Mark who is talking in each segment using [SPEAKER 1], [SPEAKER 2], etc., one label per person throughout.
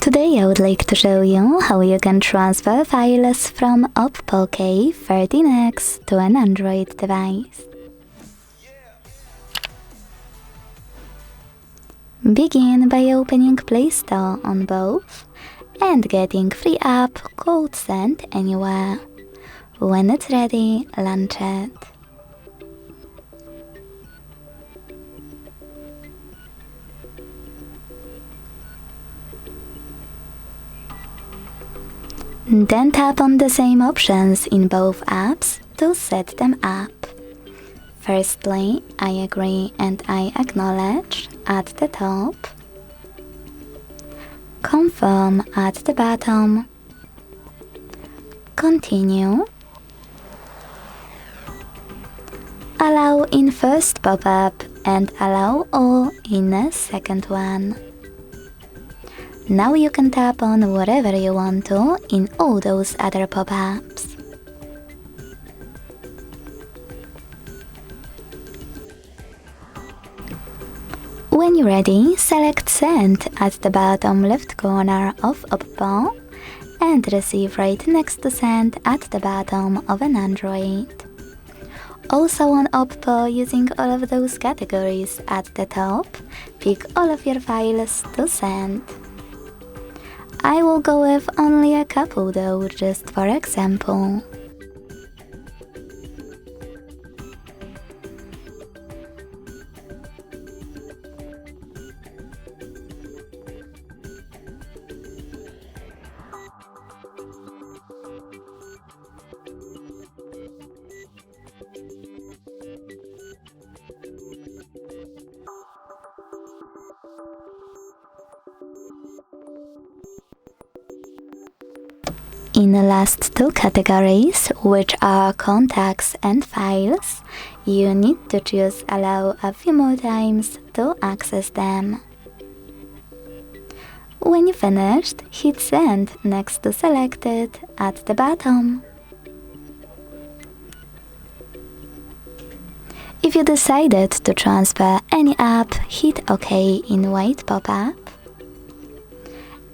[SPEAKER 1] Today I would like to show you how you can transfer files from OPPO K13x to an Android device. Begin by opening Play Store on both and getting free app called Send Anywhere. When it's ready, launch it. Then tap on the same options in both apps to set them up. Firstly, I agree and I acknowledge at the top. Confirm at the bottom. Continue. Allow in first pop-up and allow all in a second one. Now you can tap on whatever you want to in all those other pop-ups. When you're ready, select Send at the bottom left corner of OPPO and receive right next to Send at the bottom of an Android. Also on OPPO, using all of those categories at the top, pick all of your files to send. I will go with only a couple though, just for example. In the last two categories, which are contacts and files, you need to choose Allow a few more times to access them. When you finished, hit Send next to Selected at the bottom. If you decided to transfer any app, hit OK in white pop-up.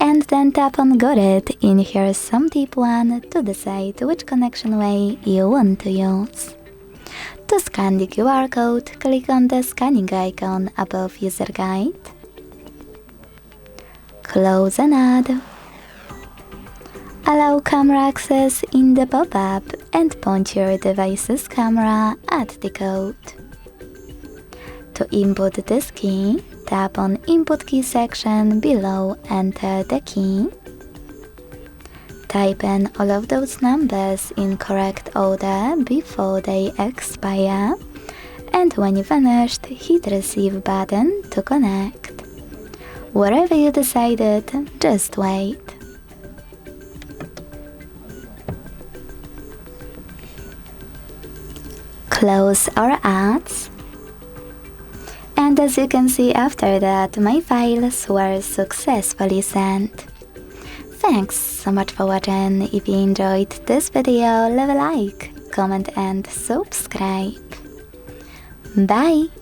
[SPEAKER 1] And then tap on Got It in Here's Some Tip 1 to decide which connection way you want to use. To scan the QR code, click on the scanning icon above User Guide. Close and add. Allow camera access in the pop-up and point your device's camera at the code. To input this key, tap on Input Key section below, enter the key. Type in all of those numbers in correct order before they expire, and when you finished, hit Receive button to connect. Wherever you decided, just wait. Close our ads. And as you can see, after that, my files were successfully sent. Thanks so much for watching. If you enjoyed this video, leave a like, comment and subscribe. Bye!